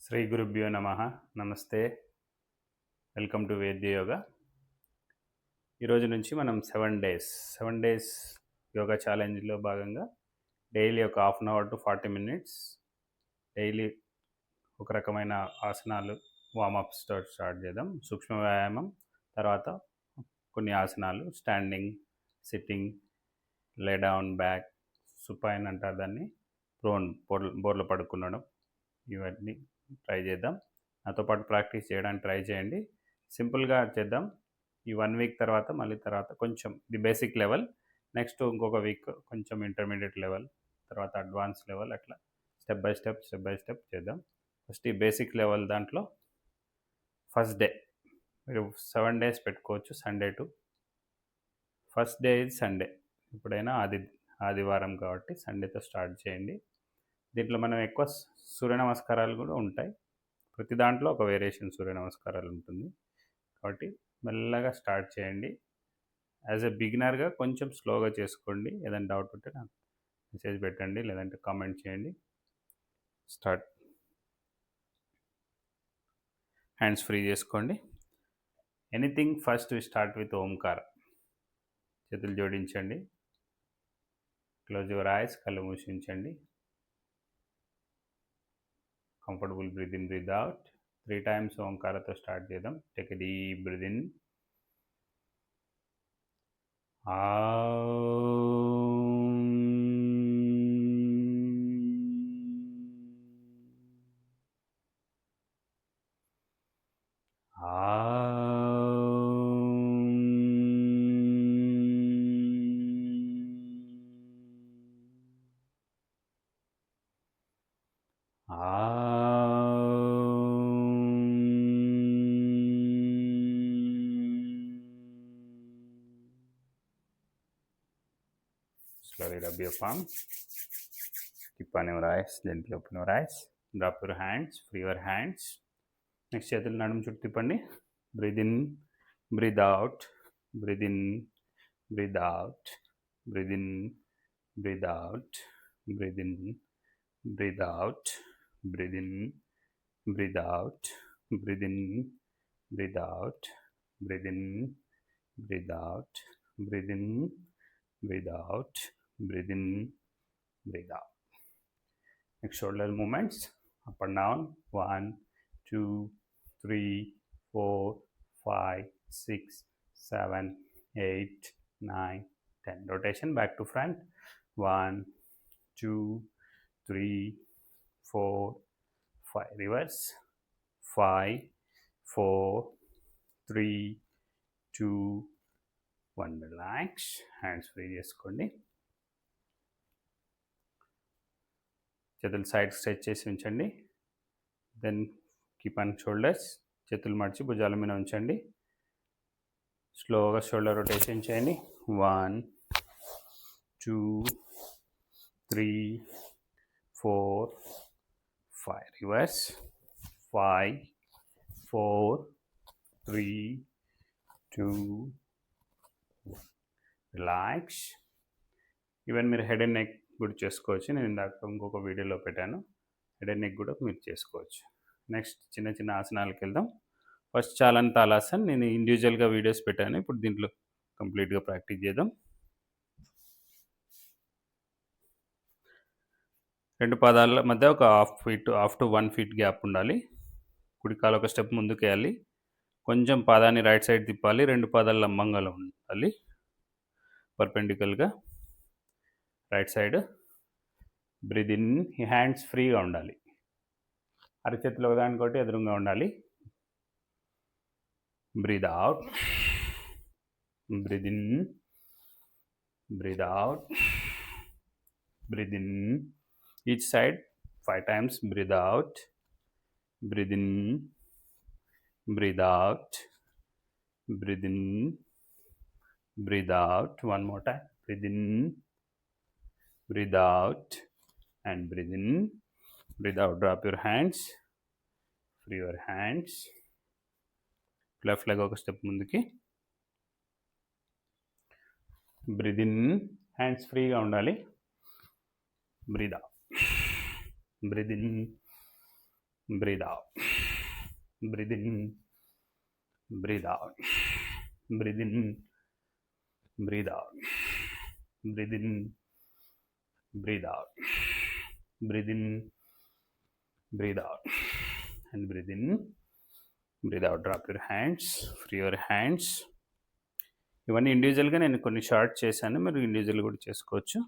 శ్రీ గురుభ్యో నమ. నమస్తే. Welcome to Vedya Yoga. ఈరోజు నుంచి మనం 7 డేస్ యోగా ఛాలెంజ్లో భాగంగా డైలీ ఒక half an hour to 40 minutes daily ఒక రకమైన ఆసనాలు వామప్స్తో స్టార్ట్ చేద్దాం. సూక్ష్మ వ్యాయామం తర్వాత కొన్ని ఆసనాలు, standing, sitting, lay down, back, supine అంటారు దాన్ని, ప్రోన్, బోర్లో పడుకునడం, ఇవన్నీ ట్రై చేద్దాం. నాతో పాటు ప్రాక్టీస్ చేయడానికి ట్రై చేయండి. సింపుల్గా చేద్దాం. ఈ 1 వీక్ తర్వాత మళ్ళీ తర్వాత కొంచెం ది బేసిక్ లెవెల్, నెక్స్ట్ ఇంకొక వీక్ కొంచెం ఇంటర్మీడియట్ లెవెల్, తర్వాత అడ్వాన్స్ లెవెల్, అట్లా స్టెప్ బై స్టెప్ చేద్దాం. ఫస్ట్ ఈ బేసిక్ లెవెల్ దాంట్లో ఫస్ట్ డే మీరు 7 days పెట్టుకోవచ్చు. సండే టు ఫస్ట్ డే ఇది సండే. ఎప్పుడైనా ఆదివారం కాబట్టి సండేతో స్టార్ట్ చేయండి. దీంట్లో మనం ఎక్కువ సూర్య నమస్కారాలు కూడా ఉంటాయి. ప్రతి దాంట్లో ఒక వేరియేషన్ సూర్య నమస్కారాలు ఉంటుంది కాబట్టి మెల్లగా స్టార్ట్ చేయండి. యాజ్ ఎ బిగినర్గా కొంచెం స్లోగా చేసుకోండి. ఏదైనా డౌట్ ఉంటే నాకు మెసేజ్ పెట్టండి, లేదంటే కామెంట్ చేయండి. స్టార్ట్. హ్యాండ్స్ ఫ్రీ చేసుకోండి. Anything first start with Omkara. చేతులు జోడించండి. Close your eyes. కళ్ళు మూసించండి. Comfortable breathe in, breathe out. 3 times ఓంకారతో స్టార్ట్ చేద్దాం. Take a deep breath in. Slowly rub your palm. Keep on your eyes. Gently open your eyes. Drop your hands. Free your hands. Next చేతులు నడుము చుట్టూ తిప్పండి. Breathe in, breathe out. Breathe in, breathe out. Breathe in, breathe out. Breathe in, breathe out. Breathe in, breathe out. Breathe in, breathe out. Breathe in, breathe out. Breathe in, breathe out. Breathe in, breathe out. Next shoulder movements, up and down. 1, 2, 3, 4, 5, 6, 7, 8, 9, 10. Rotation back to front. 1, 2, 3, 4, 5. Reverse. 5, 4, 3, 2, 1. Relax. Hands free చేసుకోండి. చేతులు side stretch చేసి ఉంచండి. Then keep on shoulders. చేతులు మడిచి భుజాల మీద ఉంచండి. స్లోగా షోల్డర్ రొటేషన్ చేయండి. 1, 2, 3, 4, 5. రివర్స్. 5, 4, 3, 2, 1. రిలాక్స్. ఈవెన్ మీరు హెడ్ అండ్ నెక్ కూడా చేసుకోవచ్చు. నేను ఇందాక ఇంకొక వీడియోలో పెట్టాను. హెడ్ అండ్ నెక్ కూడా మీరు చేసుకోవచ్చు. నెక్స్ట్ చిన్న చిన్న ఆసనాలకు వెళ్దాం. ఫస్ట్ చాలన్ తాలాసన్ నేను ఇండివిజువల్గా వీడియోస్ పెట్టాను. ఇప్పుడు దీంట్లో కంప్లీట్గా ప్రాక్టీస్ చేద్దాం. 2 పాదాల మధ్య ఒక హాఫ్ టు 1 feet గ్యాప్ ఉండాలి. కుడి కాలు ఒక స్టెప్ ముందుకు వేయాలి. కొంచెం పాదాన్ని రైట్ సైడ్ తిప్పాలి. 2 పాదాలు లంబంగా ఉండాలి, పర్పెండికల్గా right side. Breathe in. Hands ఫ్రీగా ఉండాలి. అరచేతులు ఒకదానికొకటి ఎదురుగా ఉండాలి. Breathe out. Breathe in, breathe out. Breathe in. Each side 5 times. Breathe out. Breathe in, breathe out. Breathe in, breathe out. One more time. Breathe in, breathe out, and breathe in, breathe out. Drop your hands. Free your hands. Left leg ఒక step ముందుకి. Breathe in. Hands ఫ్రీగా ఉండాలి. Breathe out. Breathe in, breathe out, breathe in, breathe out, breathe in, breathe out, breathe in, breathe out, breathe in, breathe out, and breathe in, breathe out. Drop your hands, free your hands. ఇవన్నీ ఇండివిజువల్గా నేను కొన్ని short చేశాను, మీరు individual కూడా చేసుకోవచ్చు.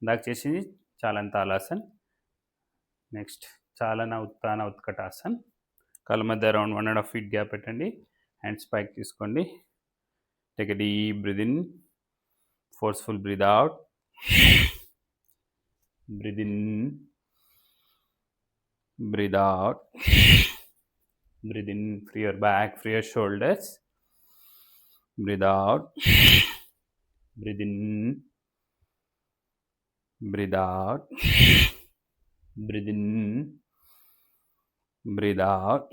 ఇందాక చేసింది చాలన తాళాసన్. నెక్స్ట్ చాలన ఉత్తాన ఉత్కటాసన్. కాళ్ళ మధ్య అరౌండ్ 1.5 feet గ్యాప్ పెట్టండి. హ్యాండ్స్ పైకి తీసుకోండి. Take a deep breathe in, forceful breathe out. Breathe in, breathe out, breathe in, free your back, free your shoulders, breathe out, breathe in, breathe out, breathe in, breathe out,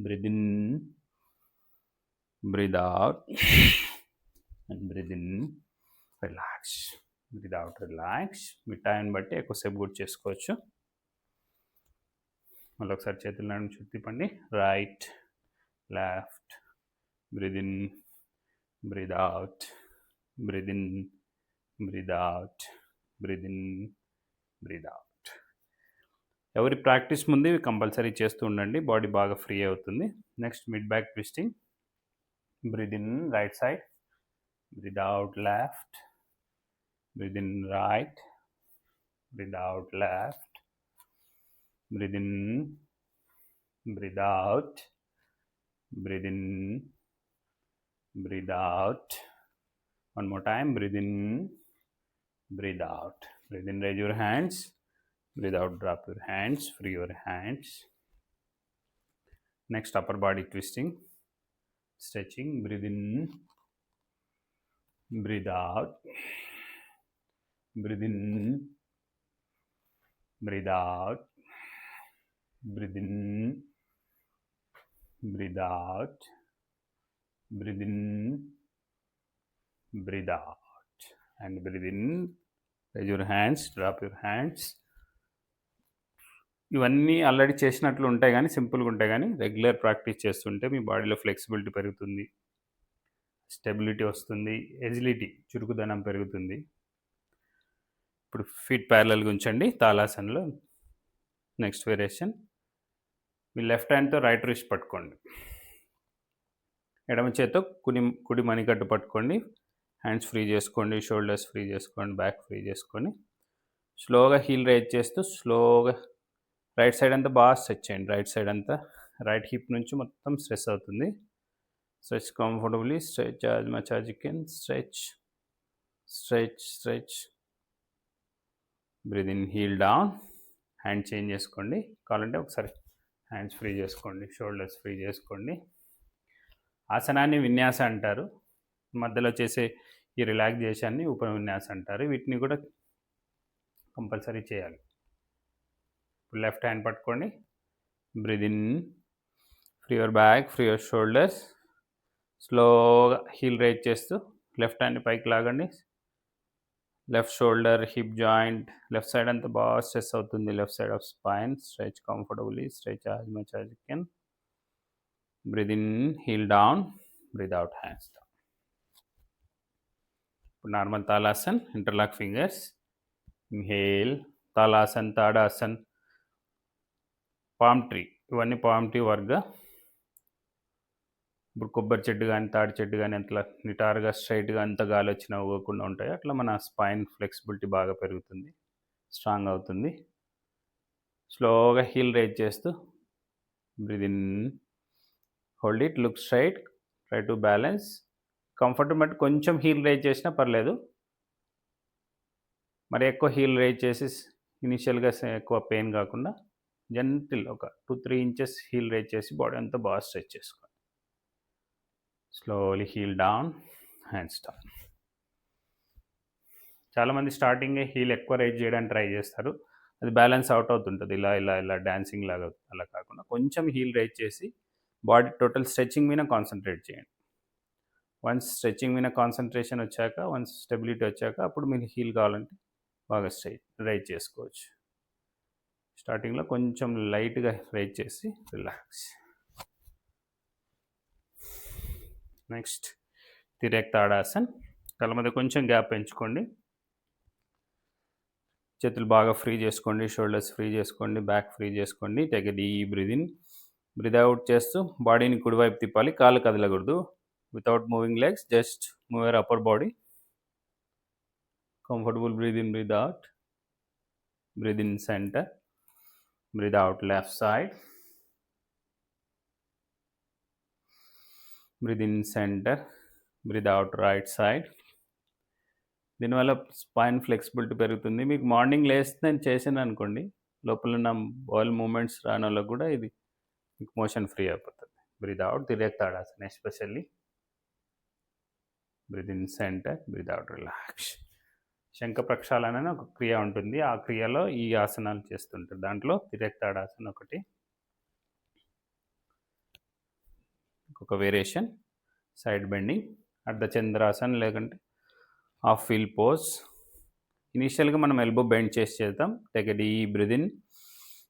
breathe in, breathe out, and breathe in, relax, breathe out, relax. Me time బట్టి ఎక్కువసేపు కూడా చేసుకోవచ్చు. మళ్ళీ ఒకసారి చేతులను చుట్టూ తిప్పండి. Right, left, breathe in, breathe out, breathe in, breathe out, breathe in, breathe out. ఎవరి ప్రాక్టీస్ ముందు ఇవి కంపల్సరీ చేస్తూ ఉండండి, బాడీ బాగా ఫ్రీ అవుతుంది. Next mid back twisting. Breathe in right side, breathe out left, breathe in right, breathe out left, breathe in, breathe out, breathe in, breathe out. One more time, breathe in, breathe out. Breathe in, raise your hands, breathe out, drop your hands, free your hands. Next, upper body twisting, stretching. Breathe in, breathe out, breathe in, breathe out, breathe in, breathe out, breathe in, breathe out, and breathe in. Raise your hands, drop your hands. ఇవన్నీ already చేసినట్లు ఉంటాయి కానీ సింపుల్గా ఉంటాయి, కానీ regular practice చేస్తుంటే మీ బాడీలో flexibility పెరుగుతుంది, స్టెబిలిటీ వస్తుంది, ఎజిలిటీ చురుకుదనం పెరుగుతుంది. ఇప్పుడు ఫీట్ ప్యారలల్గా ఉంచండి తాళాసన్లో. నెక్స్ట్ వేరియేషన్, మీ లెఫ్ట్ హ్యాండ్తో రైట్ రిస్ట్ పట్టుకోండి, ఎడమ చేత్తో కుడి మణికట్టు పట్టుకోండి. హ్యాండ్స్ ఫ్రీ చేసుకోండి, షోల్డర్స్ ఫ్రీ చేసుకోండి, బ్యాక్ ఫ్రీ చేసుకొని స్లోగా హీల్ రైజ్ చేస్తూ స్లోగా రైట్ సైడ్ అంతా బాగా స్ట్రెచ్ చేయండి. రైట్ సైడ్ అంతా, రైట్ హిప్ నుంచి మొత్తం స్ట్రెస్ అవుతుంది. Stretch comfortably, stretch as much as you can, stretch stretch stretch. Breathe in, heel down. Hand change చేసుకోండి, కావాలంటే ఒకసారి హ్యాండ్స్ ఫ్రీ చేసుకోండి, షోల్డర్స్ ఫ్రీ చేసుకోండి. ఆసనాన్ని విన్యాస అంటారు. మధ్యలో చేసే ఈ రిలాక్సేషన్ని ఉపవిన్యాస అంటారు. వీటిని కూడా కంపల్సరీ చేయాలి. ఇప్పుడు లెఫ్ట్ హ్యాండ్ పట్టుకోండి, breathe in, free your back, free your shoulders. స్లోగా హీల్ రైజ్ చేస్తూ లెఫ్ట్ హ్యాండ్ని పైకి లాగండి. Left shoulder, hip joint, left side అంతా బాగా స్ట్రెస్ అవుతుంది. Left side of spine, stretch comfortably, stretch as much as you can. Breathe in, heel down, breathe out, hands down. ఇప్పుడు normal Talasan, interlock fingers. Inhale, Talasan, Tadasan, palm tree. ఇవన్నీ palm tree వర్గా. ఇప్పుడు కొబ్బరి చెట్టు కానీ తాడి చెట్టు కానీ అట్లా నిటారుగా స్ట్రైట్గా అంత గాలి వచ్చినా ఊగకుండా ఉంటాయి. అట్లా మన స్పైన్ ఫ్లెక్సిబిలిటీ బాగా పెరుగుతుంది, స్ట్రాంగ్ అవుతుంది. స్లోగా హీల్ రైజ్ చేస్తూ breathe in, hold it, look straight, try to balance. Comfort బట్టి కొంచెం హీల్ రైజ్ చేసినా పర్లేదు. మరి ఎక్కువ హీల్ రైజ్ చేసి ఇనిషియల్గా ఎక్కువ పెయిన్ కాకుండా జెంటిల్ ఒక 2-3 inches హీల్ రైజ్ చేసి బాడీ అంతా బాగా స్ట్రెచ్ చేసుకోండి. Slowly heel down, hands down. చాలామంది స్టార్టింగే హీల్ ఎక్కువ రైజ్ చేయడానికి ట్రై చేస్తారు, అది బ్యాలెన్స్ అవుట్ అవుతుంటుంది. ఇలా ఇలా ఇలా డాన్సింగ్ లాగా అలా కాకుండా కొంచెం హీల్ రైజ్ చేసి బాడీ టోటల్ స్ట్రెచ్చింగ్ మీద కాన్సన్ట్రేట్ చేయండి. వన్స్ స్ట్రెచ్చింగ్ మీద కాన్సన్ట్రేషన్ వచ్చాక, వన్స్ స్టెబిలిటీ వచ్చాక అప్పుడు మీరు హీల్ కావాలంటే బాగా రైజ్ చేసుకోవచ్చు. స్టార్టింగ్లో కొంచెం లైట్గా రైజ్ చేసి రిలాక్స్. నెక్స్ట్ తిరేక్ తాడాసన్. కళ్ళ మధ్య కొంచెం గ్యాప్ పెంచుకోండి. చేతులు బాగా ఫ్రీ చేసుకోండి, షోల్డర్స్ ఫ్రీ చేసుకోండి, బ్యాక్ ఫ్రీ చేసుకోండి. Take a deep breath in, breathe out చేస్తూ బాడీని కుడివైపు తిప్పాలి, కాళ్ళు కదలకూడదు. Without moving legs, just move your upper body. Comfortable breathe in, breathe out. Breathe in center, breathe out left side, breathe in center, breathe out right side. దీనివల్ల spine flexibility పెరుగుతుంది. మీకు morning లేస్తే నేను చేసాను అనుకోండి, లోపల ఉన్న బాల్ మూమెంట్స్ రాని వాళ్ళకి కూడా ఇది మీకు మోషన్ ఫ్రీ అయిపోతుంది. Breathe out Tiryak Tadasan especially. Breathe in centre, breathe out relax. Shankha Prakshalana అనే ఒక క్రియ ఉంటుంది. ఆ క్రియలో ఈ ఆసనాలు చేస్తుంటారు. దాంట్లో తిరేక్ తాడాసన్ ఒకటి. ఒక వేరియేషన్ సైడ్ బెండింగ్, అర్ధచంద్రాసన్ లేకంటే హాఫ్ ఫీల్ పోజ్. ఇనీషియల్గా మనం ఎల్బో బెండ్ చేసి చేద్దాం. Take a deep breath in,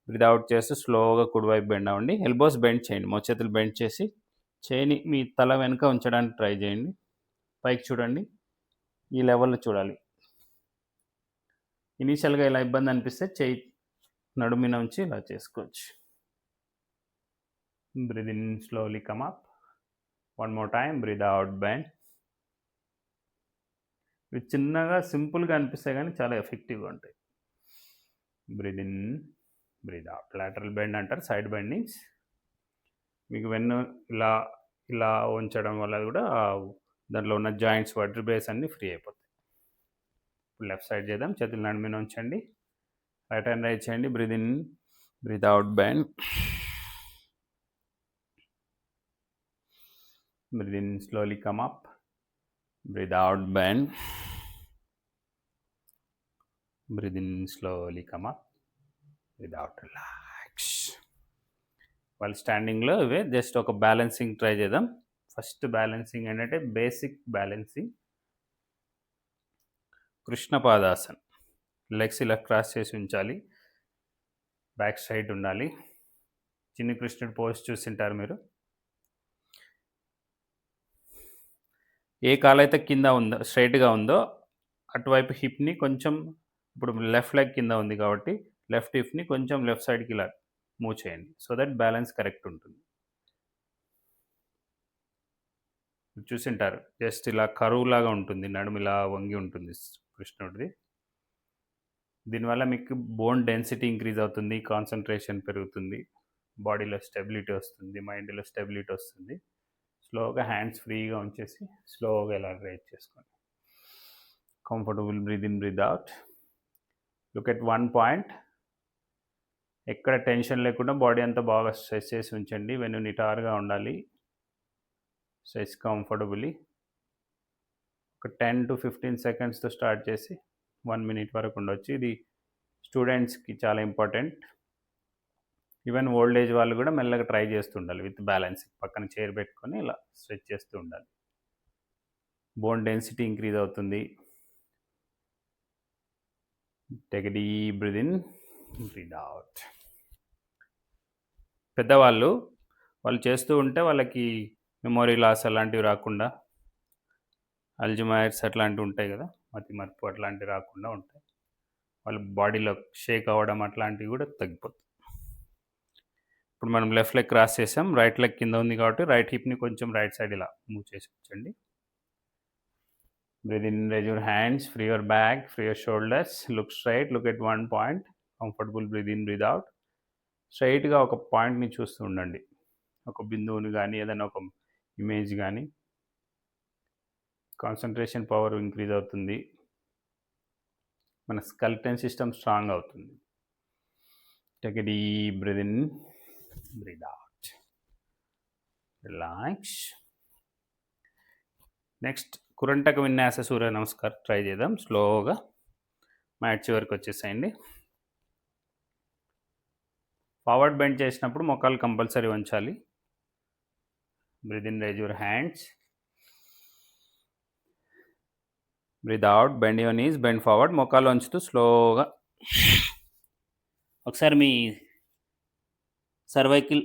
breathe out చేసి స్లోగా కుడివైపు బెండ్ అవ్వండి. ఎల్బోస్ బెండ్ చేయండి, మోచేతులు బెండ్ చేసి చేయిని మీ తల వెనుక ఉంచడానికి ట్రై చేయండి. పైకి చూడండి, ఈ లెవెల్లో చూడాలి. ఇనీషియల్గా ఇలా ఇబ్బంది అనిపిస్తే చేయి నడుమిన ఉంచి ఇలా చేసుకోవచ్చు. Breathe in slowly come up. One more time, breathe out bend. ఇవి చిన్నగా సింపుల్గా అనిపిస్తాయి కానీ చాలా ఎఫెక్టివ్గా ఉంటాయి. Breathe in, breathe out. Lateral bend అంటారు, సైడ్ బెండింగ్స్. మీకు వెన్ను ఇలా ఇలా ఉంచడం వల్ల కూడా దాంట్లో ఉన్న జాయింట్స్, వర్టిబ్రేస్ అన్నీ ఫ్రీ అయిపోతాయి. ఇప్పుడు లెఫ్ట్ సైడ్ చేద్దాం. చేతులు నడుమిన ఉంచండి, రైట్ హ్యాండ్ రైట్ చేయండి. Breathe in, breathe out bend. Breathe in, slowly come up. Breathe out, bend. Breathe in, slowly come up. Breathe out, relax. While standing లో ఇవే జస్ట్ ఒక బ్యాలెన్సింగ్ ట్రై చేద్దాం. First balancing ఏంటంటే basic balancing. కృష్ణపాదాసన్. Legs ఇలా cross చేసి ఉంచాలి, back side ఉండాలి. చిన్ని కృష్ణుడి పోజ్ చూసింటారు మీరు. ఏ కాలైతే కింద ఉందో, స్ట్రైట్గా ఉందో అటువైపు హిప్ని కొంచెం, ఇప్పుడు లెఫ్ట్ లెగ్ కింద ఉంది కాబట్టి లెఫ్ట్ హిప్ని కొంచెం లెఫ్ట్ సైడ్కి ఇలా మూవ్ చేయండి, సో దట్ బ్యాలెన్స్ కరెక్ట్ ఉంటుంది. చూసింటారు, జస్ట్ ఇలా కరువు లాగా ఉంటుంది, నడుము ఇలా వంగి ఉంటుంది కృష్ణుడిది. దీనివల్ల మీకు బోన్ డెన్సిటీ ఇంక్రీజ్ అవుతుంది, కాన్సన్ట్రేషన్ పెరుగుతుంది, బాడీలో స్టెబిలిటీ వస్తుంది, మైండ్లో స్టెబిలిటీ వస్తుంది. స్లోగా హ్యాండ్స్ ఫ్రీగా ఉంచేసి స్లోగా ఇలా రైజ్ చేసుకోండి. Comfortable breathe in, breathe out. Look at one point. ఎక్కడ టెన్షన్ లేకుండా బాడీ అంతా బాగా స్ట్రెచ్ చేసి ఉంచండి. వెన్ను నిటారుగా ఉండాలి. Stretch comfortably. ఒక 10 to 15 సెకండ్స్తో స్టార్ట్ చేసి 1 minute వరకు ఉండొచ్చు. ఇది స్టూడెంట్స్కి చాలా ఇంపార్టెంట్. ఈవెన్ ఓల్డ్ ఏజ్ వాళ్ళు కూడా మెల్లగా ట్రై చేస్తూ ఉండాలి విత్ బ్యాలెన్స్. పక్కన చైర్ పెట్టుకొని ఇలా స్ట్రెచ్ చేస్తూ ఉండాలి. బోన్ డెన్సిటీ ఇంక్రీజ్ అవుతుంది. Take a deep breath in, breathe out. పెద్దవాళ్ళు చేస్తూ ఉంటే వాళ్ళకి మెమొరీ లాస్ అలాంటివి రాకుండా, అల్జీమర్స్ అట్లాంటివి ఉంటాయి కదా, మతిమరుపు అట్లాంటివి రాకుండా ఉంటాయి. వాళ్ళ బాడీలో షేక్ అవ్వడం అట్లాంటివి కూడా తగ్గిపోతాయి. ఇప్పుడు మనం లెఫ్ట్ లెగ్ క్రాస్ చేసాం, రైట్ లెగ్ కింద ఉంది కాబట్టి రైట్ హిప్ని కొంచెం రైట్ సైడ్ ఇలా మూవ్ చేసి ఉంచండి. Breathe in, raise your hands, free your back, free your shoulders, look straight, look at one point. Comfortable breathe in, breathe out. స్ట్రైట్గా ఒక పాయింట్ని చూస్తూ ఉండండి, ఒక బిందువుని కానీ ఏదైనా ఒక ఇమేజ్ కానీ. కాన్సన్ట్రేషన్ పవర్ ఇంక్రీజ్ అవుతుంది, మన స్కెల్టన్ సిస్టమ్ స్ట్రాంగ్ అవుతుంది. Take a deep breath in, breathe out. Relax. Next Kurantaka Vinyasa Surya Namaskaram try చేద్దాం. స్లోగా మ్యాట్ చివరికి వచ్చేసేయండి. ఫార్వర్డ్ బెండ్ చేసినప్పుడు మోకాలు కంపల్సరీ ఉంచాలి. Breathe in, raise your hands. Breathe out, bend your knees, bend forward. మోకాలు ఉంచుతూ స్లోగా ఒకసారి మీ సర్వైకల్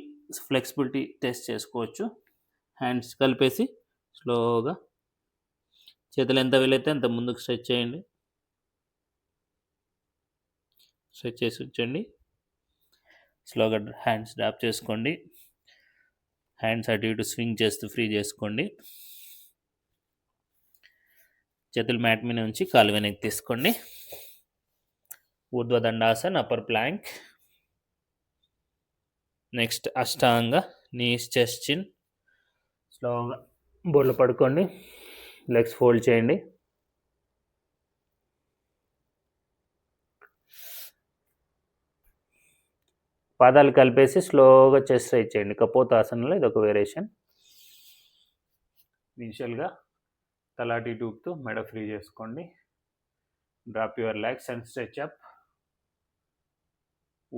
ఫ్లెక్సిబిలిటీ టెస్ట్ చేసుకోవచ్చు. హ్యాండ్స్ కలిపేసి స్లోగా చేతులు ఎంత వీలైతే అంత ముందుకు స్ట్రెచ్ చేయండి. స్ట్రెచ్ చేసి ఉంచండి. స్లోగా హ్యాండ్స్ డ్రాప్ చేసుకోండి. హ్యాండ్స్ అటు ఇటు స్వింగ్ చేస్తూ ఫ్రీ చేసుకోండి. చేతులు మ్యాట్ మీద ఉంచి కాలు వెనక్కి తీసుకోండి. ఊర్ధ్వ దండాసన్, అప్పర్ ప్లాంక్. నెక్స్ట్ అష్టాంగ, నీస్, చెస్ట్, చిన్. స్లోగా బోర్లో పడుకోండి. లెగ్స్ ఫోల్డ్ చేయండి. పాదాలు కలిపేసి స్లోగా చెస్ట్ రైజ్ చేయండి. కపోతాసనంలో ఇది ఒక వేరియేషన్. ఇనిషియల్గా తలాటి టూప్తో మెడ ఫ్రీ చేసుకోండి. Drop your legs and stretch up.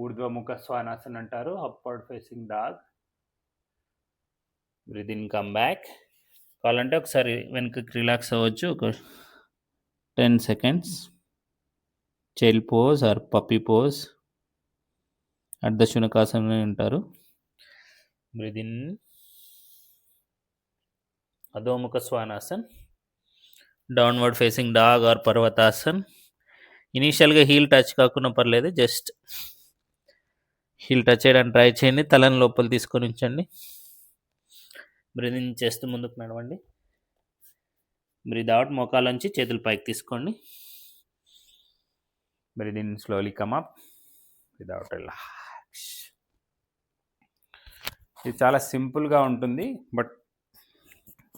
Urdhvamukha Shvanasan అంటారు, upward facing dog. Breathe in, come back. కావాలంటే ఒకసారి వెనుకకి రిలాక్స్ అవ్వచ్చు, ఒక 10 seconds. Child pose or puppy pose, Ardha Shunakasanam అంటారు. Breathe in, Adhomukha Shvanasan, downward facing dog or Parvatasan. ఇనీషియల్గా హీల్ టచ్ కాకుండా పర్లేదు, జస్ట్ హీల్ టచ్ చేయడానికి ట్రై చేయండి. తలను లోపల తీసుకొని ఉంచండి. బ్రీత్ ఇన్ చేస్తూ ముందుకు నడవండి. బ్రీత్ అవుట్, మోకాలోంచి చేతులు పైకి తీసుకోండి. Breathe in, slowly come up. Breathe out, relax. ఇది చాలా సింపుల్గా ఉంటుంది, బట్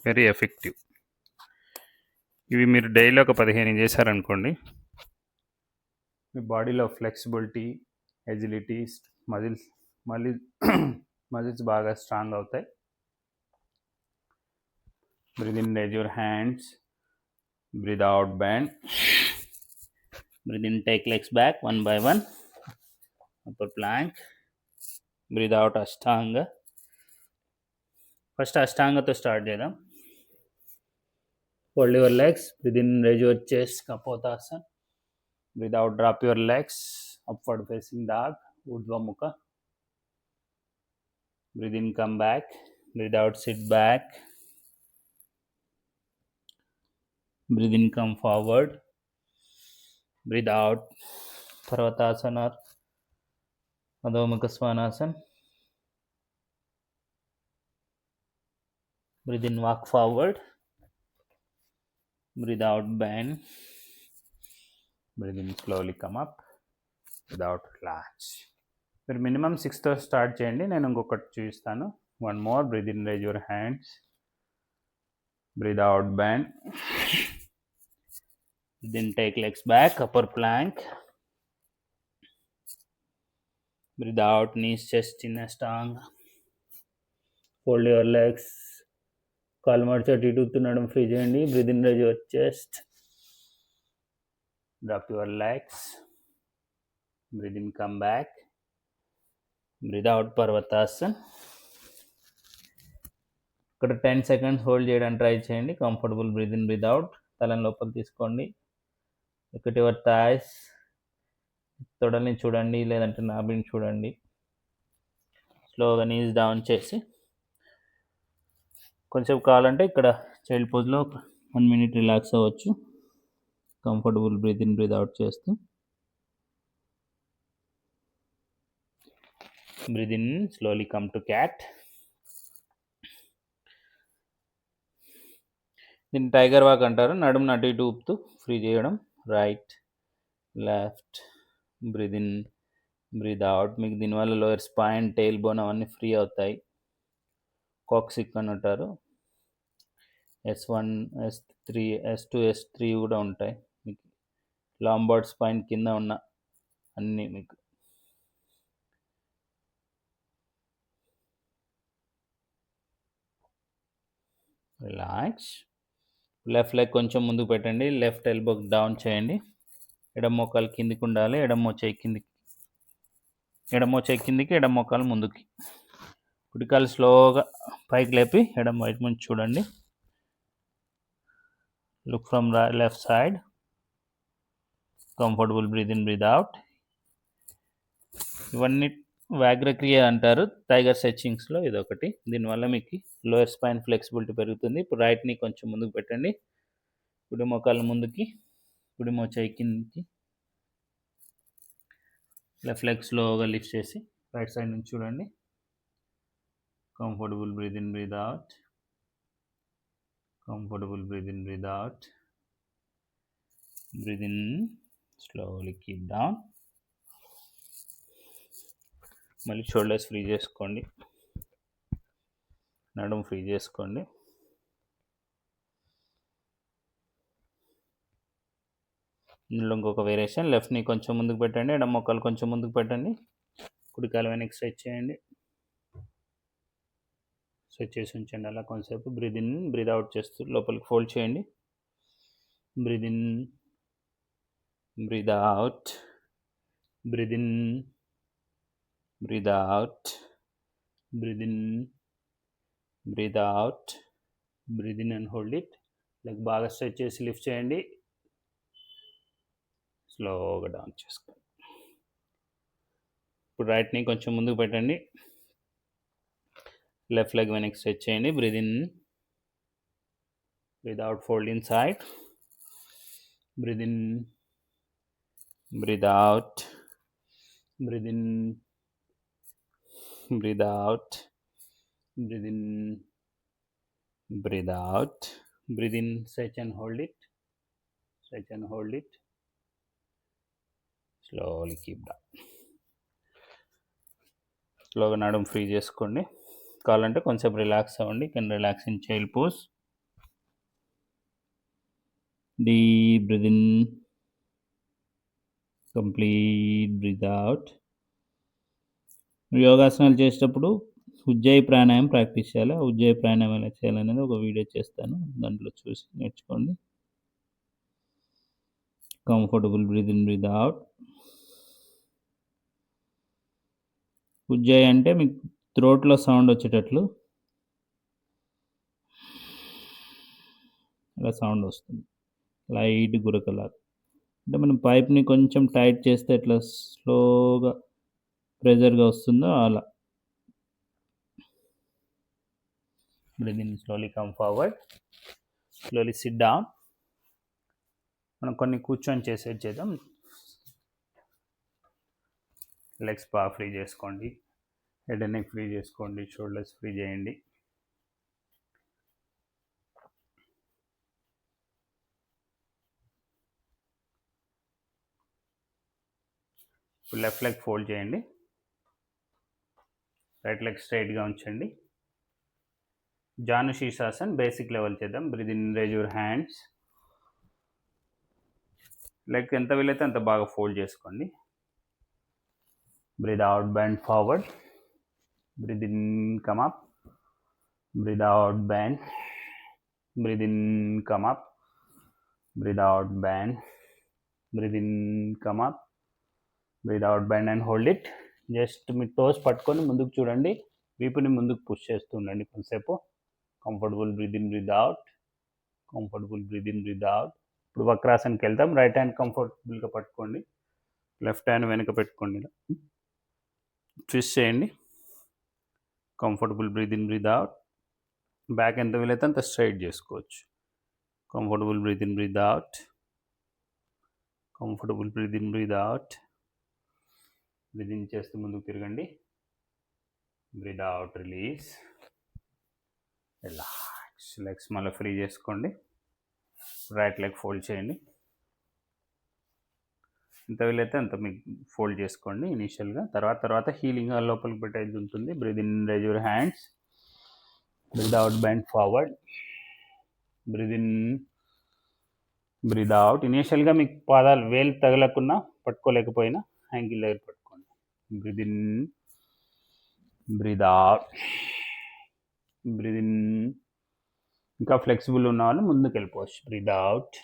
వెరీ ఎఫెక్టివ్. ఇవి మీరు డైలీ ఒక 15 చేశారనుకోండి, మీ బాడీలో ఫ్లెక్సిబిలిటీ, ఎజిలిటీ, మజిల్స్ బాగా స్ట్రాంగ్ అవుతాయి. Breathe in, raise your hands. Breathe out, bend. Breathe in, take legs back one by one. Upper plank. Breathe out, Ashtanga. First Ashtanga to start chedam. Fold your legs. Breathe in, raise your chest, Kapotasana. Breathe out, drop your legs, upward facing dog, Urdhva Mukha. Breathe in, come back. Breathe out, sit back. Breathe in, come forward. Breathe out, Parvatasana, Adho-Mukha Svanasana. Breathe in, walk forward. Breathe out, bend. Breathe in, slowly come up. Breathe out, relax. మీరు minimum 6తో start చేయండి. నేను ఇంకొకటి చూపిస్తాను. One more. Breathe in, raise your hands. Breathe out, bend. Then take legs back, upper plank. Breathe out, knees, chest, chin, Ashtanga. Fold your legs. కాలు మార్చి అటు ఇటు నడుము ఫ్రీ చేయండి. Breathe in, raise your chest. Drop your legs. Breathe in, come back. Breathe out, Parvatasan. ఇక్కడ 10 seconds hold చేయడానికి try చేయండి. Comfortable. Breathe in, breathe out. తలని లోపల తీసుకోండి. ఒకటి యువర్ థాయ్స్, తొడల్ని చూడండి, లేదంటే నాభిని చూడండి. స్లోగా నీస్ డౌన్ చేసి కొంచెం కావాలంటే ఇక్కడ చైల్డ్ పోజ్లో 1 minute రిలాక్స్ అవ్వచ్చు. Comfortable breathe in, breathe out చేస్తూ. Breathe in, slowly come to cat. దీన్ని టైగర్ వాక్ అంటారు. నడుమును అటు ఇటు ఊపుతూ ఫ్రీ చేయడం. Right, left. Breathe in, breathe out. మీకు దీనివల్ల లోయర్ స్పైన్, టెయిల్ బోన్ అవన్నీ ఫ్రీ అవుతాయి. కాక్సిక్ అని అంటారు. S1, S3, S2, S3 కూడా ఉంటాయి. మీకు లాంబార్డ్ స్పైన్ కింద ఉన్న అన్నీ మీకు. రిలాక్స్. లెఫ్ట్ లెగ్ కొంచెం ముందుకు పెట్టండి. లెఫ్ట్ ఎల్బో డౌన్ చేయండి. ఎడమ మోకాలు కిందికి ఉండాలి. ఎడమ చేయి కిందికి, ఎడమ మోకాలు ముందుకి. కుడికాలు స్లోగా పైకి లేపి ఎడమ వైపు నుంచి చూడండి. Look from left side. Comfortable. Breathe in, breathe out. ఇవన్నీ వ్యాఘ్రక్రియ అంటారు టైగర్ స్ట్రెచ్చింగ్స్లో ఇదొకటి. దీనివల్ల మీకు లోయర్ స్పైన్ ఫ్లెక్సిబిలిటీ పెరుగుతుంది. ఇప్పుడు రైట్ నీ కొంచెం ముందుకు పెట్టండి. కుడి మోకాలు ముందుకి, కుడి మోచేయి కిందికి, లెఫ్ట్ లెగ్ స్లోగా లిఫ్ట్ చేసి రైట్ సైడ్ నుంచి చూడండి. Comfortable breathe in, breathe out. Comfortable breathe in, breathe out. Breathe in, slowly keep down. మళ్ళీ షోల్డర్స్ ఫ్రీ చేసుకోండి, నడుము ఫ్రీ చేసుకోండి. ఇందులో ఇంకొక వేరియేషన్, లెఫ్ట్ నీ కొంచెం ముందుకు పెట్టండి, ఎడమ మోకాలు కొంచెం ముందుకు పెట్టండి, కుడికాలు వెనక్కి స్ట్రెచ్ చేయండి, స్ట్రెచ్ చేసి ఉంచండి. అలా కొంతసేపు బ్రీద్ ఇన్, బ్రీద్ అవుట్ చేస్తూ లోపలికి ఫోల్డ్ చేయండి. Breathe in, breathe out, breathe in, breathe out, breathe in, breathe out, breathe in and hold it. Leg బాగా స్ట్రెచ్ చేసి లిఫ్ట్ చేయండి, స్లోగా డౌన్ చేసుకోండి. ఇప్పుడు రైట్ నీ కొంచెం ముందుకు పెట్టండి, లెఫ్ట్ లెగ్ వెనక్కి స్ట్రెచ్ చేయండి. Breathe in, breathe out, fold in side. Breathe in, breathe out, breathe in, breathe out, breathe in, breathe out, breathe in, stretch and hold it, stretch and hold it, slowly keep down. స్లోగా నడుము free చేసుకోండి. కావాలంటే కొంచెం relax అవ్వండి. Can relax in child pose. Deep breath in, complete breath out. యోగాసనాలు చేసేటప్పుడు ఉజ్జాయి ప్రాణాయామం practice చేయాలి. ఆ ఉజ్జాయి ప్రాణాయామం ఎలా చేయాలనేది ఒక వీడియో చేస్తాను, దాంట్లో చూసి నేర్చుకోండి. Comfortable breathe in, breathe out. Ujjayi అంటే మీకు థ్రోట్లో సౌండ్ వచ్చేటట్లు అలా సౌండ్ వస్తుంది, లైట్ గురకలాగా. అంటే మనం పైప్ని కొంచెం టైట్ చేస్తే ఎట్లా స్లోగా ప్రెజర్గా వస్తుందో అలా. బ్రీత్ in, slowly come forward, slowly sit down. మనం కొన్ని కూర్చొని చేసేది చేద్దాం. లెగ్స్ బాగా ఫ్రీ చేసుకోండి, హెడ్ అండ్ నెక్ ఫ్రీ చేసుకోండి, షోల్డర్స్ ఫ్రీ చేయండి. ఇప్పుడు లెఫ్ట్ లెగ్ ఫోల్డ్ చేయండి, రైట్ లెగ్ స్ట్రైట్గా ఉంచండి. జాను శీర్షాసన్ బేసిక్ లెవెల్ చేద్దాం. Breathe in, raise your hands. Leg ఎంత వీలైతే అంత బాగా ఫోల్డ్ చేసుకోండి. Breathe out, bend forward. Breathe in, come up. Breathe out, bend. Breathe in, come up. Breathe out, bend. Breathe in, come up. Breathe out, bend and hold it. Just మీ toes పట్టుకొని ముందుకు చూడండి, వీపుని ముందుకు push చేస్తూ ఉండండి కొంతసేపు. Comfortable breathe in, breathe out. Comfortable breathe in, breathe out. ఇప్పుడు వక్రాసనకి వెళ్తాం. రైట్ హ్యాండ్ కంఫర్టబుల్గా పట్టుకోండి, లెఫ్ట్ హ్యాండ్ వెనక పెట్టుకోండి, ట్విస్ట్ చేయండి. Comfortable breathe in, breathe out. Back ఎంత వీలైతే అంత స్ట్రైట్ చేసుకోవచ్చు. Comfortable breathe in, breathe out. Comfortable breathe in, breathe out. Breathe in చేస్తూ ముందుకు తిరగండి. Breathe out, release, relax. Legs మళ్ళీ ఫ్రీ చేసుకోండి. రైట్ లెగ్ ఫోల్డ్ చేయండి, ఎంత వీలైతే అంత మీకు ఫోల్డ్ చేసుకోండి ఇనీషియల్గా. తర్వాత హీలింగ్ లోపలికి పెట్టేది ఉంటుంది. Breathe in, raise your hands. Breathe out, bend forward. Breathe in, breathe out. ఇనీషియల్గా మీకు పాదాలు వేలు తగలకున్నా, పట్టుకోలేకపోయినా యాంకిల్ దగ్గర పట్టుకోండి. Breathe in, breathe out. Breathe in. ఇంకా ఫ్లెక్సిబుల్ ఉన్న వాళ్ళు ముందుకు వెళ్ళిపోవచ్చు. Breathe out,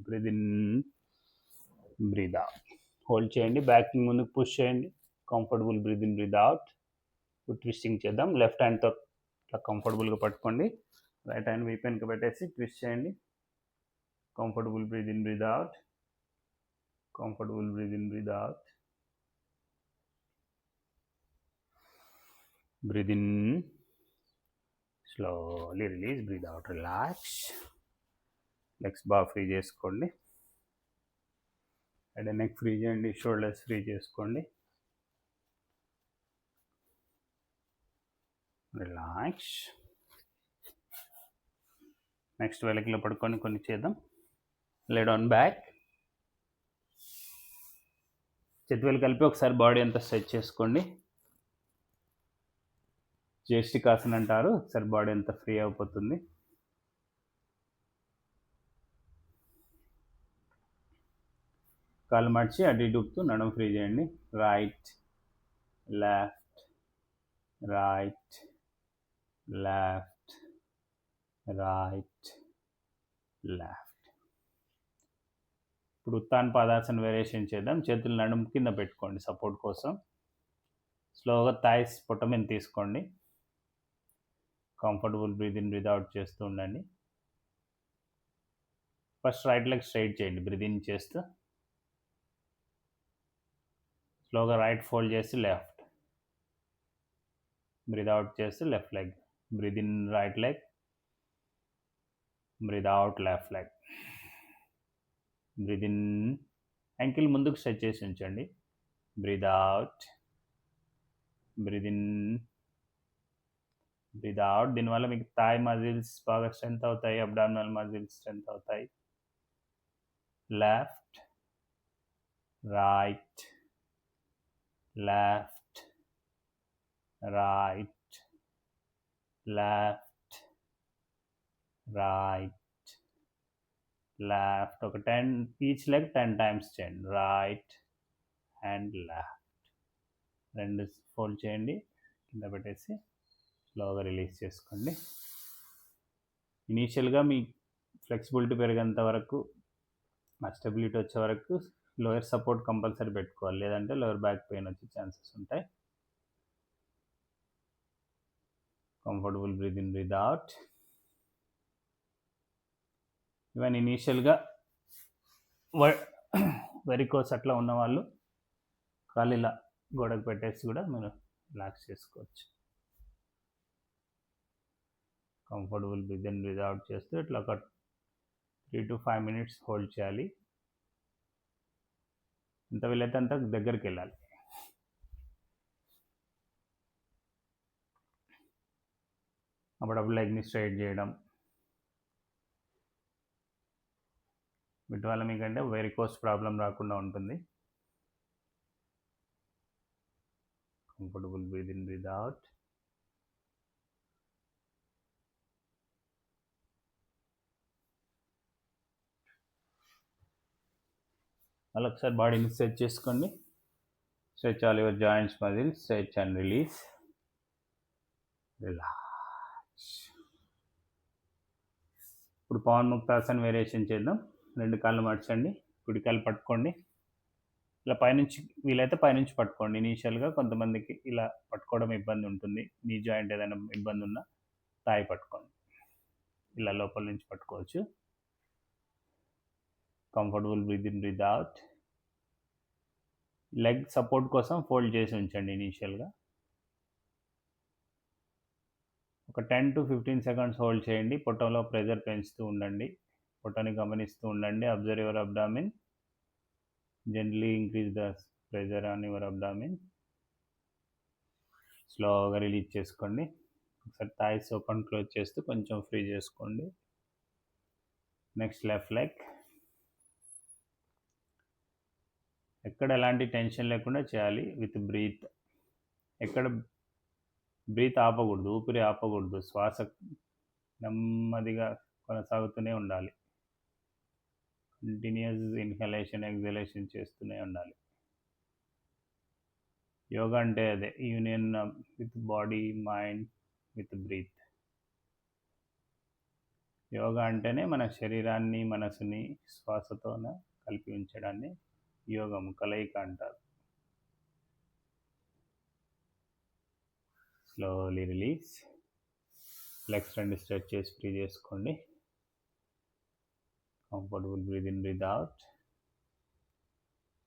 breathe in, breathe out. Hold చేయండి, బ్యాక్ ముందుకు పుష్ చేయండి. Comfortable breathe in, breathe out. ఇప్పుడు ట్విస్టింగ్ చేద్దాం. లెఫ్ట్ హ్యాండ్తో ఇట్లా కంఫర్టబుల్గా పట్టుకోండి, రైట్ హ్యాండ్ వీపు వెనక పెట్టేసి ట్విస్ట్ చేయండి. Comfortable breathe in, breathe out. Comfortable breathe in, breathe out. Breathe in, slowly release, breathe out, relax. Legs బాగా ఫ్రీ చేసుకోండి. హెడ్ అండ్ నెక్ ఫ్రీ చేయండి, షోల్డర్స్ ఫ్రీ చేసుకోండి. రిలాక్స్. నెక్స్ట్ వెనక్లో పడుకొని కొన్ని చేద్దాం. Laid on back. చేతులు కలిపి ఒకసారి బాడీ అంతా స్ట్రెచ్ చేసుకోండి. జ్యేష్ఠికాసన అంటారు. ఒకసారి బాడీ అంతా ఫ్రీ అయిపోతుంది. కాళ్ళు మార్చి అటు ఇటు ఊపుతూ నడుము ఫ్రీ చేయండి. Right, left, right, left, right, left. ఇప్పుడు ఉత్తాన్ పాదాసన వేరియేషన్ చేద్దాం. చేతులు నడుము కింద పెట్టుకోండి సపోర్ట్ కోసం. స్లోగా థాయిస్ పొట్ట మీద తీసుకోండి. Comfortable breathe in, breathe out చేస్తూ ఉండండి. ఫస్ట్ రైట్ లెగ్ స్ట్రైట్ చేయండి బ్రీద్ ఇన్ చేస్తూ. స్లోగా రైట్ ఫోల్డ్ చేసి లెఫ్ట్. బ్రీద్ అవుట్ చేస్తూ left leg. Breathe in right leg, breathe out left leg. Breathe in, ankle ముందుకు స్ట్రెచ్ చేసి ఉంచండి. Breathe out, breathe in, breathe out. దీనివల్ల మీకు థాయ్ మజిల్స్ బాగా స్ట్రెంత్ అవుతాయి, అబ్డామినల్ మజిల్స్ స్ట్రెంత్ అవుతాయి. Left, right, left, right, left, right, left. ఒక 10 each leg 10 times చేయండి. Right and left. రెండు ఫోల్డ్ చేయండి, కింద పెట్టేసి స్లోగా రిలీజ్ చేసుకోండి. ఇనీషియల్గా మీ ఫ్లెక్సిబిలిటీ పెరిగేంత వరకు, ఆ స్టెబిలిటీ వచ్చే వరకు లోయర్ సపోర్ట్ కంపల్సరీ పెట్టుకోవాలి, లేదంటే లోయర్ బ్యాక్ పెయిన్ వచ్చే ఛాన్సెస్ ఉంటాయి. Comfortable breathe in, breathe out. Even ఇనీషియల్గా వెరికోస్ అట్లా ఉన్నవాళ్ళు కాళ్ళు ఇలా గోడకు పెట్టేసి కూడా మీరు రిలాక్స్ చేసుకోవచ్చు. Comfortable breathe in, breathe out చేస్తూ ఇట్లా ఒక 3 to 5 minutes హోల్డ్ చేయాలి. ఎంత వీలైతే అంత దగ్గరికి వెళ్ళాలి. అప్పుడప్పుడు లెగ్ని స్ట్రైట్ చేయడం. వీటి వల్ల మీకంటే వెరికోస్ ప్రాబ్లం రాకుండా ఉంటుంది. Comfortable breathe in, breathe out. మళ్ళీ ఒకసారి బాడీని స్ట్రెచ్ చేసుకోండి. Stretch all your joints muscles, stretch and release, relax. ఇప్పుడు పవన్ ముక్తాసన్ వేరియేషన్ చేద్దాం. రెండు కాళ్ళు మార్చండి, కుడి కాళ్ళు పట్టుకోండి. ఇలా పైనుంచి వీలైతే పైనుంచి పట్టుకోండి. ఇనీషియల్గా కొంతమందికి ఇలా పట్టుకోవడం ఇబ్బంది ఉంటుంది. నీ జాయింట్ ఏదైనా ఇబ్బంది ఉన్నా తాయి పట్టుకోండి. ఇలా లోపల నుంచి పట్టుకోవచ్చు. Comfortable breathe in, breathe out. Leg support కోసం ఫోల్డ్ చేసి ఉంచండి ఇనీషియల్గా. ఒక 10 to 15 seconds హోల్డ్ చేయండి. పొట్టలో ప్రెజర్ పెంచుతూ ఉండండి. పొట్టని గమనిస్తూ ఉండండి. Observe your abdomen. Gently increase the pressure on your abdomen. స్లోగా రిలీజ్ చేసుకోండి. ఒకసారి థాయిస్ ఓపెన్ క్లోజ్ చేస్తూ కొంచెం ఫ్రీ చేసుకోండి. Next left leg. ఎక్కడ ఎలాంటి టెన్షన్ లేకుండా చేయాలి విత్ బ్రీత్. ఎక్కడ బ్రీత్ ఆపకూడదు, ఊపిరి ఆపకూడదు. శ్వాస నెమ్మదిగా కొనసాగుతూనే ఉండాలి. కంటిన్యూస్ ఇన్హలేషన్, ఎగ్జలేషన్ చేస్తూనే ఉండాలి. యోగా అంటే అదే, union with body, mind, with breath. Yoga అంటేనే మన శరీరాన్ని, మనసుని శ్వాసతోనే కలిపి ఉంచడాన్ని యోగం, కలయిక అంటారు. Slowly release. లెగ్స్ రెండు స్ట్రెచ్ చేసి ఫ్రీ చేసుకోండి. Comfortable breathe in, breathe out.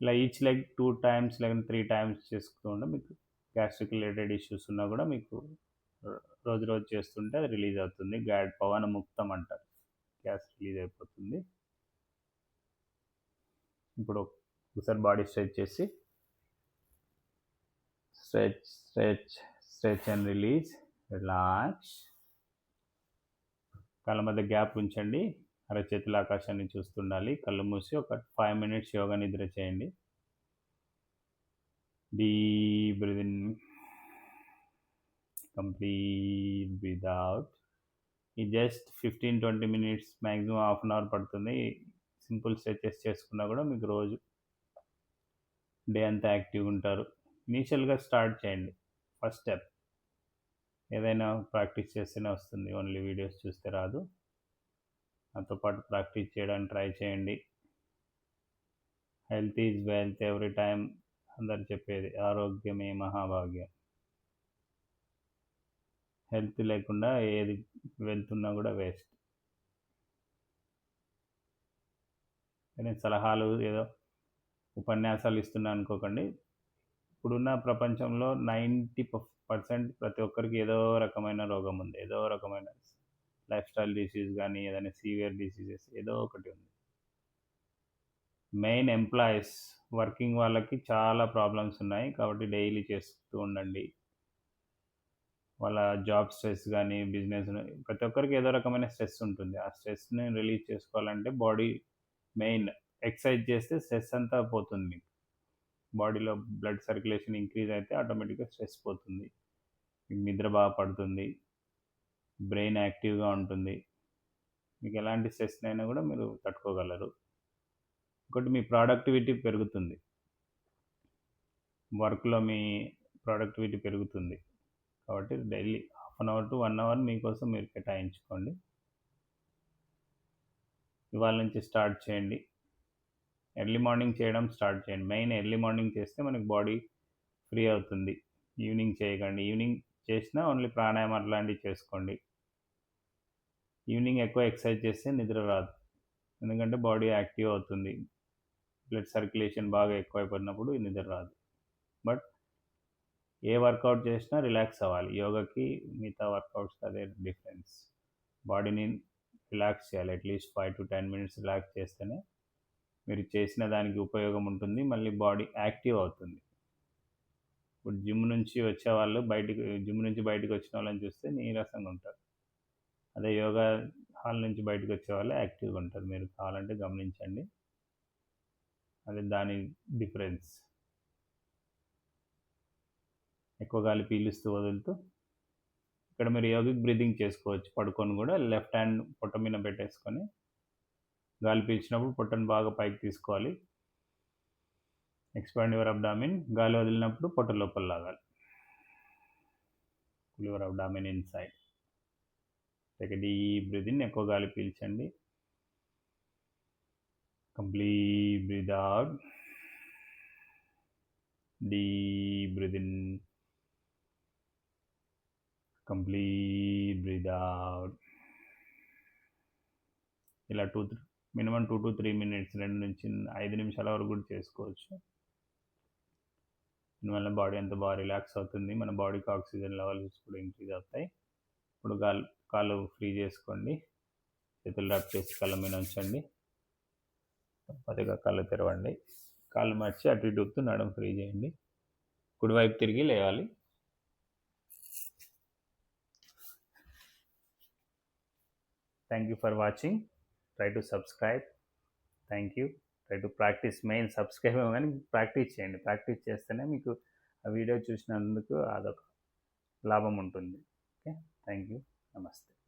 ఇలా ఈచ్ లెగ్ 2 times లేకపోతే 3 times చేసుకుంటూ మీకు గ్యాస్ట్రిక్ రిలేటెడ్ ఇష్యూస్ ఉన్నా కూడా మీకు రోజు రోజు చేస్తుంటే అది రిలీజ్ అవుతుంది. పవన ముక్తం అంటారు, గ్యాస్ రిలీజ్ అయిపోతుంది. ఇప్పుడు ఒకసారి బాడీ స్ట్రెచ్ చేసి స్ట్రెచ్ అండ్ రిలీజ్, రిలాక్స్. కళ్ళ మధ్య గ్యాప్ ఉంచండి, అరచేతుల ఆకాశాన్ని చూస్తుండాలి. కళ్ళు మూసి ఒక 5 minutes యోగా నిద్ర చేయండి. Deep breath in, complete breath out. ఈ just 15-20 minutes, maximum half an hour పడుతుంది. సింపుల్ స్ట్రెచెస్ చేసుకున్నా కూడా మీకు రోజు డే అంతా యాక్టివ్గా ఉంటారు. ఇనీషియల్గా స్టార్ట్ చేయండి, ఫస్ట్ స్టెప్. ఏదైనా ప్రాక్టీస్ చేస్తేనే వస్తుంది, ఓన్లీ వీడియోస్ చూస్తే రాదు. నాతో పాటు ప్రాక్టీస్ చేయడానికి ట్రై చేయండి. Health is wealth, every time అందరు చెప్పేది, ఆరోగ్యమే మహాభాగ్యం. హెల్త్ లేకుండా ఏది వెళ్తున్నా కూడా వేస్ట్. నేను సలహాలు ఏదో ఉపన్యాసాలు ఇస్తున్నా అనుకోకండి. ఇప్పుడున్న ప్రపంచంలో 90% ప్రతి ఒక్కరికి ఏదో రకమైన రోగం ఉంది, ఏదో రకమైన లైఫ్ స్టైల్ డిసీజ్ కానీ ఏదైనా సీవియర్ డిసీజెస్ ఏదో ఒకటి ఉంది. మెయిన్ ఎంప్లాయీస్, వర్కింగ్ వాళ్ళకి చాలా ప్రాబ్లమ్స్ ఉన్నాయి. కాబట్టి డైలీ చేస్తూ ఉండండి. వాళ్ళ జాబ్ స్ట్రెస్ కానీ బిజినెస్, ప్రతి ఒక్కరికి ఏదో రకమైన స్ట్రెస్ ఉంటుంది. ఆ స్ట్రెస్ని రిలీజ్ చేసుకోవాలంటే బాడీ మెయిన్ ఎక్సర్సైజ్ చేస్తే స్ట్రెస్ అంతా పోతుంది. మీకు బాడీలో బ్లడ్ సర్క్యులేషన్ ఇంక్రీజ్ అయితే ఆటోమేటిక్గా స్ట్రెస్ పోతుంది, మీకు నిద్ర బాగా పడుతుంది, బ్రెయిన్ యాక్టివ్గా ఉంటుంది, మీకు ఎలాంటి స్ట్రెస్నైనా కూడా మీరు తట్టుకోగలరు. ఒకటి, మీ ప్రొడక్టివిటీ పెరుగుతుంది, వర్క్లో మీ ప్రొడక్టివిటీ పెరుగుతుంది. కాబట్టి డైలీ 1/2 hour to 1 hour మీకోసం మీరు కేటాయించుకోండి. ఇవాళ నుంచి స్టార్ట్ చేయండి. ఎర్లీ మార్నింగ్ చేయడం స్టార్ట్ చేయండి. మెయిన్ ఎర్లీ మార్నింగ్ చేస్తే మనకి బాడీ ఫ్రీ అవుతుంది. ఈవినింగ్ చేయకండి. ఈవినింగ్ చేసినా ఓన్లీ ప్రాణాయామం అట్లాంటివి చేసుకోండి. ఈవినింగ్ ఎక్కువ ఎక్సర్సైజ్ చేస్తే నిద్ర రాదు, ఎందుకంటే బాడీ యాక్టివ్ అవుతుంది. బ్లడ్ సర్క్యులేషన్ బాగా ఎక్కువైపోయినప్పుడు నిద్ర రాదు. బట్ ఏ వర్కౌట్ చేసినా రిలాక్స్ అవ్వాలి. యోగాకి మిగతా వర్కౌట్స్కి అదే డిఫరెన్స్. బాడీని రిలాక్స్ చేయాలి. అట్లీస్ట్ 5 to 10 minutes రిలాక్స్ చేస్తేనే మీరు చేసిన దానికి ఉపయోగం ఉంటుంది, మళ్ళీ బాడీ యాక్టివ్ అవుతుంది. ఇప్పుడు జిమ్ నుంచి బయటికి వచ్చిన వాళ్ళని చూస్తే నీరసంగా ఉంటారు. అదే యోగా హాల్ నుంచి బయటకు వచ్చే వాళ్ళు యాక్టివ్గా ఉంటారు. మీరు కావాలంటే గమనించండి, అదే దాని డిఫరెన్స్. ఎక్కువ గాలి పీలుస్తూ వదులుతూ. ఇక్కడ మీరు యోగిక్ బ్రీదింగ్ చేసుకోవచ్చు పడుకొని కూడా. లెఫ్ట్ హ్యాండ్ పొట్ట మీద పెట్టేసుకొని గాలి పీల్చినప్పుడు పొట్టను బాగా పైకి తీసుకోవాలి. Expand your abdomen. గాలి వదిలినప్పుడు పొట్ట లోపల లాగాలి. Your abdomen inside. Take a deep breath in. ఎక్కువ గాలి పీల్చండి. Complete breath out. Deep breath in. Complete breath out. ఇలా మినిమం 2 to 3 minutes, 2 నుంచి 5 నిమిషాల వరకు కూడా చేసుకోవచ్చు. దీనివల్ల బాడీ అంతా బాగా రిలాక్స్ అవుతుంది. మన బాడీకి ఆక్సిజన్ లెవెల్స్ కూడా ఇంక్రీజ్ అవుతాయి. ఇప్పుడు కాళ్ళు ఫ్రీ చేసుకోండి. చేతులు రబ్ చేసి కళ్ళ మీద ఉంచండి. పదిగా కళ్ళు తెరవండి. కాళ్ళు మర్చి అటు ఇటు ఊపుతూ నడుము ఫ్రీ చేయండి. కుడివైపు తిరిగి లేవాలి. Thank you for watching. Try to subscribe. Thank you. Try to practice. Main subscribe కానీ ప్రాక్టీస్ చేయండి. ప్రాక్టీస్ చేస్తేనే మీకు ఆ వీడియో చూసినందుకు అదొక లాభం ఉంటుంది. Okay, thank you. నమస్తే.